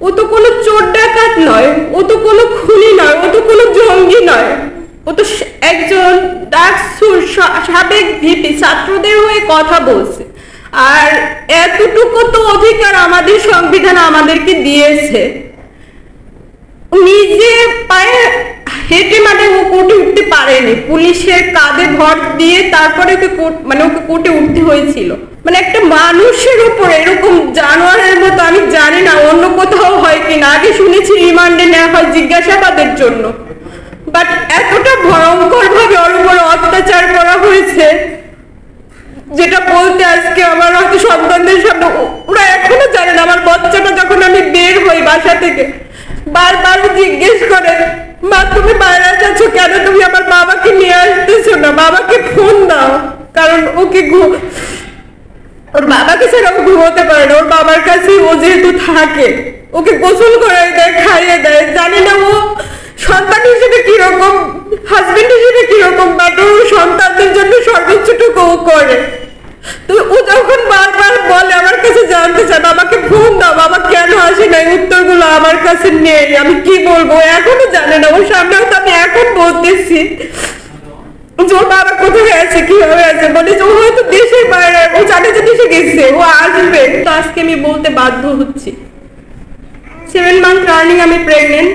ও তো কোনো চোর ডাকাত নয়, ও তো কোনো খুনি নয়, ও তো কোনো জঙ্গি নয়, ও তো একজন ডাকসুর সাবেক ভিপি, ছাত্রদের হয়ে কথা বলছে। আর এতটুকু তো অধিকার আমাদের সংবিধান আমাদেরকে দিয়েছে। নিজে পায়ে হেঁটে মানে ও কোর্টে উঠতে পারেনি, পুলিশের কাঁধে ভর দিয়ে তারপরে ওকে কোর্টে উঠতে হয়েছিল। মানে একটা মানুষের উপর এরকম জানোয়ারের মতো, আমি জানি না অন্য কোথাও হয় কিনা, আগে শুনেছি রিমান্ডে নেওয়া হয় জিজ্ঞাসাবাদের জন্য, বাট এতটা ভয়ঙ্কর ভাবে ওর উপর অত্যাচার করা হয়েছে যেটা বলতে আজকে আমার হয়তো সন্তানদের সামনে, ওরা এখনো জানে না। আমার বাচ্চাটা যখন আমি বের হই বাসা থেকে বারবার জিজ্ঞেস করে, মা তুমি বাইরে যাচ্ছ কেন, তুমি আমার বাবাকে নিয়ে আসতেছো না, বাবাকে ফোন দাও। কারণ ওকে ওর বাবাকে ছাড়া ও ঘুমোতে পারে না, ওর বাবার কাছে ও যেহেতু থাকে, ওকে গোসল করে দেয়, খাইয়ে দেয়। জানি না ও সন্তান হিসেবে কিরকম, হাজবেন্ড হিসেবে কিরকম, বাট ও সন্তানদের জন্য সর্বোচ্চটুকু ও করে। তো ও যখন বারবার বলে আমার কাছে জানতে চায় বাবাকে ফোন দাও, বাবা কেন আসে না, উত্তরগুলো আমার কাছে নেই, আমি কি বলবো এখনো জানে না। ওর সামনেও তো আমি এখন বলতেছি ওর বাবা কোথায় আছে, কিভাবে আছে, বলে যে ও হয়তো দেশের বাইরে, ও জানে যে দেশে গেছে, ও আসবে। তো আজকে আমি বলতে বাধ্য হচ্ছি 7 মান্থ রানিং আমি প্রেগনেন্ট,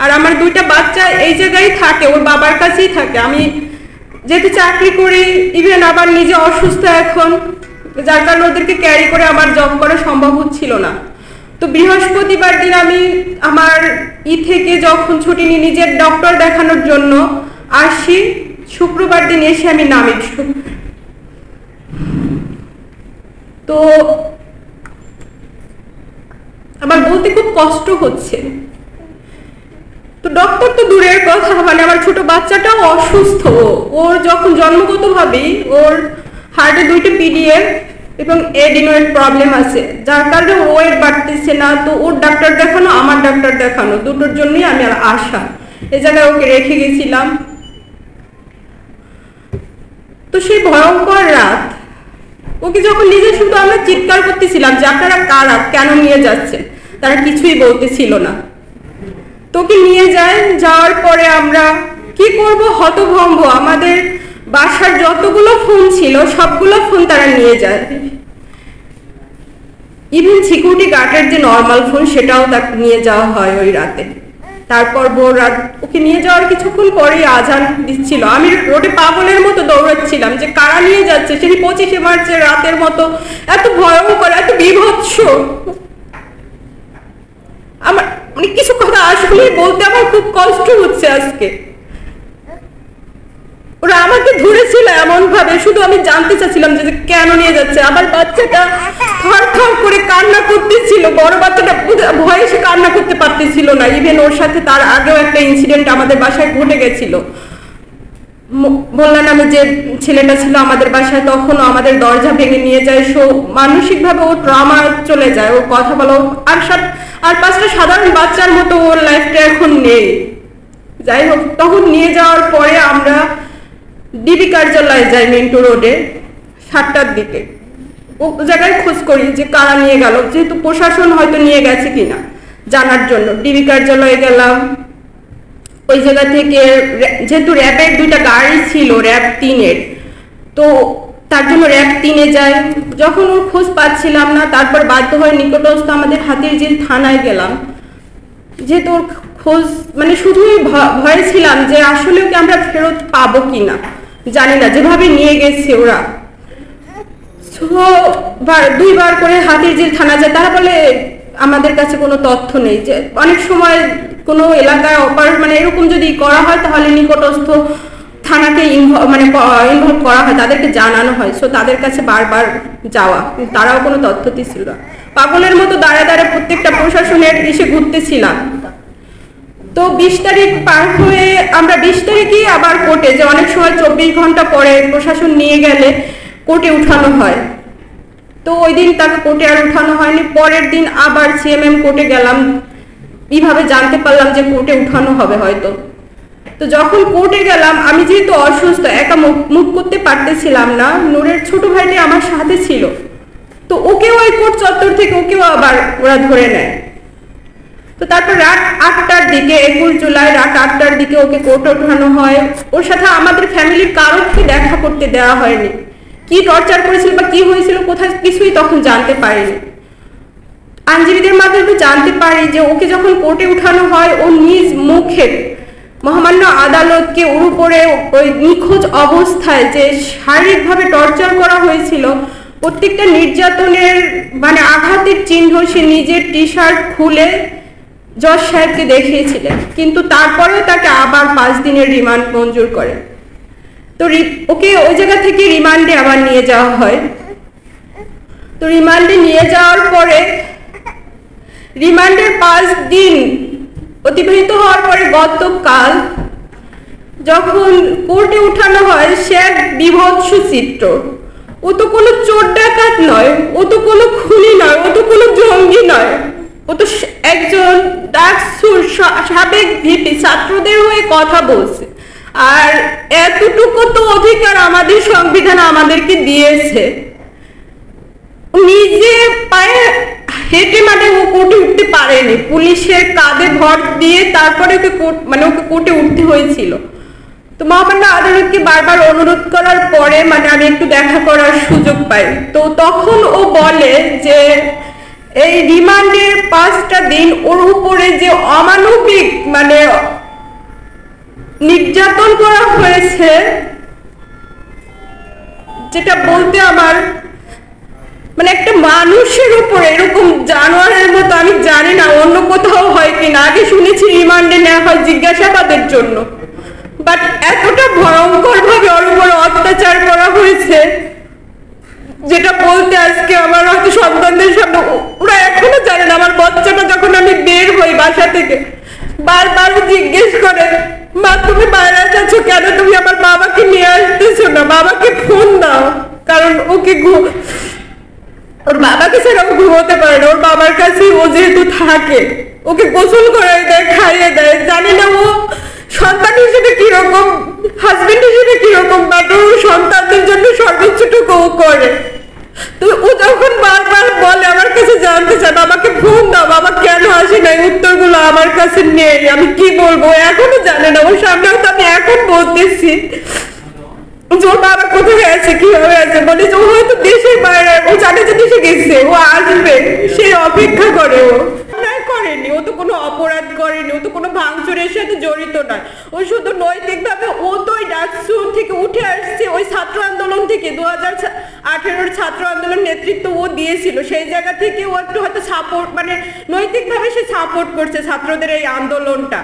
আর আমার 2টা বাচ্চা এই জায়গায় থাকে, ওর বাবার কাছেই থাকে। আমি যেহেতু চাকরি করি, ইভেন আবার নিজে অসুস্থ এখন, যার কারণে ওদেরকে ক্যারি করে আমার জব করা সম্ভব হচ্ছিল না। তো বৃহস্পতিবার দিন আমি আমার থেকে যখন ছুটি নিয়ে নিজের ডক্টর দেখানোর জন্য আসি, শুক্রবার দিন এসে আমি নামি। তো আমার বলতে খুব কষ্ট হচ্ছে। তো ডক্টর তো দূরের কথা, মানে আমার ছোট বাচ্চাটাও অসুস্থ। ওর যখন জন্মগতভাবেই ওর হার্টে 2টা পিডিএফ এবং এডিনোয়েড প্রবলেম আছে, যার কারণে ওয়েট বাড়তেছে না। তো ওর ডাক্তার দেখানো, আমার ডাক্তার দেখানো, দুটোর জন্যই আমি আসা। এই জায়গায় ওকে রেখে গেছিলাম। তো সেই ভয়ঙ্কর রাত, ওকে যখন নিজে শুধু আমরা চিৎকার করতেছিলাম যে আপনারা কারা, কেন নিয়ে যাচ্ছেন, তারা কিছুই বলতেছিল না। তোকে নিয়ে যায়, যাওয়ার পরে আমরা কি করব হতভম্ব। আমাদের বাসার যতগুলো ফোন ছিল সবগুলো ফোন তারা নিয়ে যায়, ইভেন সিকিউরিটি গার্ডের যে নর্মাল ফোন সেটাও তাকে নিয়ে যাওয়া হয় ওই রাতে। তারপর ভোর রাত ওকে নিয়ে যাওয়ার কিছুক্ষণ পরেই আজান দিচ্ছিল। আমি রোডে পাগলের মতো দৌড়াচ্ছিলাম যে কারা নিয়ে যাচ্ছে। সেই 25শে মার্চের রাতের মতো এত ভয়ঙ্কর, এত বীভৎস। আমার মানে কিছু কথা আসলে বলতে আমার খুব কষ্ট হচ্ছে আজকে। ওরা আমাকে ধরেছিল এমন ভাবে, শুধু আমি জানতে চাচ্ছিলাম যে কেন নিয়ে যাচ্ছে। আমার বাচ্চাটা থর থর করে কান্না করতেছিল, বড় বাচ্চাটা ভয়ে সে কান্না করতে পারতেছিল না। ইভেন ওর সাথে তার আগেও একটা ইনসিডেন্ট আমাদের বাসায় ঘটে গেছিল। বললাম আমি যে ছেলেটা ছিল আমাদের বাসায়, তখনও আমাদের দরজা ভেঙে নিয়ে যায়। সো মানসিকভাবে ও ট্রমা চলে যায়, ও কথা বলো আর 5টা সাধারণ বাচ্চার মতো ওর লাইফটা এখন নেই। যাই হোক, তখন নিয়ে যাওয়ার পরে আমরা ডিবি কার্যালয়ে যাই মিন্টু রোডে 7টার দিকে। ও জায়গায় খোঁজ করি যে কারা নিয়ে গেল, যেহেতু প্রশাসন হয়তো নিয়ে গেছে কিনা জানার জন্য ডিবি কার্যালয়ে গেলাম। ওই জায়গা থেকে যেহেতু র্যাবের 2টা গাড়ি ছিল, র্যাব 3-এর, তো তার জন্য র্যাব 3-এ যায়। যখন ওর খোঁজ পাচ্ছিলাম না, তারপর বাধ্য হয়ে নিকটস্থ আমাদের হাতিরঝিল থানায় গেলাম। যেহেতু ওর খোঁজ মানে শুধুই ভয়ে ছিলাম যে আসলে ওকে আমরা ফেরত পাবো কিনা, জানি না, যেভাবে নিয়ে গেছে ওরা। 2বার করে হাতিরঝিল থানা যায়, তারা বলে আমাদের কাছে কোনো তথ্য নেই। যে অনেক সময় কোনো এলাকায় মানে এরকম যদি করা হয় তাহলে নিকটস্থ থানাকে ইনভলভ করা হয়, তাদেরকে জানানো হয়। সো তাদের কাছে বারবার যাওয়া, তারাও কোনো তথ্য দিচ্ছিল না। পাগলের মতো দাঁড়ে দাঁড়ে প্রত্যেকটা প্রশাসনের এসে ঘুরতেছিলাম। তো 20 তারিখ পার হয়ে আমরা 20 তারিখেই আবার কোর্টে, যে অনেক সময় 24 ঘন্টা পরে প্রশাসন নিয়ে গেলে কোর্টে উঠানো হয়। তো ওই দিন তাকে কোর্টে আর উঠানো হয়নি। পরের দিন আবার সিএমএম কোর্টে গেলাম, এইভাবে জানতে পারলাম যে কোর্টে উঠানো হবে হয়তো। তো যখন কোর্টে গেলাম, আমি যেহেতু অসুস্থ, একা মুভ করতে পারতেছিলাম না, নূরের ছোট ভাইটি আমার সাথে ছিল। তো ওকেও ওই কোর্ট চত্বর থেকে ওকেও আবার ওরা ধরে নেয়। তো তারপর রাত 8টার দিকে 21 জুলাই রাত 8টার দিকে ওকে কোর্টে ওঠানো হয়। ওর সাথে আমাদের ফ্যামিলির কারোকে দেখা করতে দেওয়া হয়নি। কি টর্চার করেছিল বা কি হয়েছিল কোথায় কিছুই তখন জানতে পারিনি। আইনজীবীদের মাধ্যমে জানতে পারি যে ওকে যখন কোর্টে উঠানো হয় ও নিজ মুখে মহামান্য আদালতকে ওর উপরে ওই নিখোঁজ অবস্থায় যে শারীরিকভাবে টর্চার করা হয়েছিল, প্রত্যেকটা নির্যাতনের মানে আঘাতের চিহ্ন সে নিজের টি শার্ট খুলে জজ সাহেবকে দেখিয়েছিলেন। কিন্তু তারপরেও তাকে আবার 5 দিনের রিমান্ড মঞ্জুর করে। তো ওকে ওই জায়গা থেকে রিমান্ডে আবার নিয়ে যাওয়া হয়। তো রিমান্ডে নিয়ে যাওয়ার পরে রিমান্ডের 5 দিন অতিবাহিত হওয়ার পরে গতকাল যখন কোর্টে উঠানো হয় সে এক বিভৎস চিত্র। ও তো কোনো চোর ডাকাত নয়, ও তো কোনো খুনি নয়, ও তো কোনো জঙ্গি নয়, ও তো একজন ডাকসুর সাবেক ভিপি, ছাত্রদের হয়ে কথা বলছে। আর এতটুকু তো অধিকার আমাদের সংবিধান আমাদেরকে দিয়েছে। নিজে পায়ে হেঁটে মানে ও কোর্টে উঠতে পারেনি, পুলিশের কাঁধে ভর দিয়ে তারপরে ওকে কোর্টে উঠতে হয়েছিল। তো মহামান্য আদালতকে বারবার অনুরোধ করার পরে মানে আমি একটু দেখা করার সুযোগ পাই। তো তখন ও বলে যে এই রিমান্ডের 5টা দিন ওর উপরে যে অমানবিক মানে নির্যাতন করা হয়েছে, যেটা বলতে আমার মানে একটা মানুষের উপরে এরকম জানোয়ারের মতো, আমি জানি না অন্য কোথাও হয় কিনা, আগে শুনেছি রিমান্ডে নেওয়া হয় জিজ্ঞাসাবাদের জন্য, বাট এতটা ভয়ঙ্কর ভাবে ওর উপরে অত্যাচার করা হয়েছে যেটা বলতে আজকে আমার হয়তো সন্তানদের সামনে ওরা এখনো জানে না। আমার বাচ্চাটা যখন আমি বের হই বাসা থেকে বারবার জিজ্ঞেস করে, মা তুমি বাইরে যাচ্ছ কেন, তুমি আমার বাবাকে নিয়ে আসতেছো না, বাবাকে ফোন দাও। কারণ ওকে ওর বাবাকে ছাড়া ও ঘুমোতে পারে না, ওর বাবার কাছে ও যেহেতু থাকে ওকে গোসল করাই দেয়, খাইয়ে দেয়। জানি না ও সন্তান হিসেবে কিরকম, হাজবেন্ড হিসেবে কিরকম, বাট ও সন্তানদের জন্য সর্বোচ্চটুকু ও করে। তো ও যখন বারবার বলে আমার কাছে জানতে চায় বাবাকে ফোন দাও, বাবা কেন আসে না, উত্তরগুলো আমার কাছে নেই, আমি কি বলবো এখনো জানে না। ওর সামনেও তো আমি এখন বলতেছি ওর বাবা কোথায় আছে, কিভাবে আছে, বলে ও হয়তো দেশের বাইরে, ও জানে যে দেশে গেছে, ও আসবে, সে অপেক্ষা করে। ও করেনি, ও তো কোনো অপরাধ করেনি, ও তো কোনো ভাঙচুরের সাথে জড়িত নয়। ও শুধু নৈতিকভাবে ও তো ওই ডাকসুর থেকে উঠে আসছে, ওই ছাত্র আন্দোলন থেকে 2018 ছাত্র আন্দোলন নেতৃত্ব ও দিয়েছিল, সেই জায়গা থেকে ও একটু হয়তো সাপোর্ট মানে নৈতিকভাবে সে সাপোর্ট করছে ছাত্রদের এই আন্দোলনটা।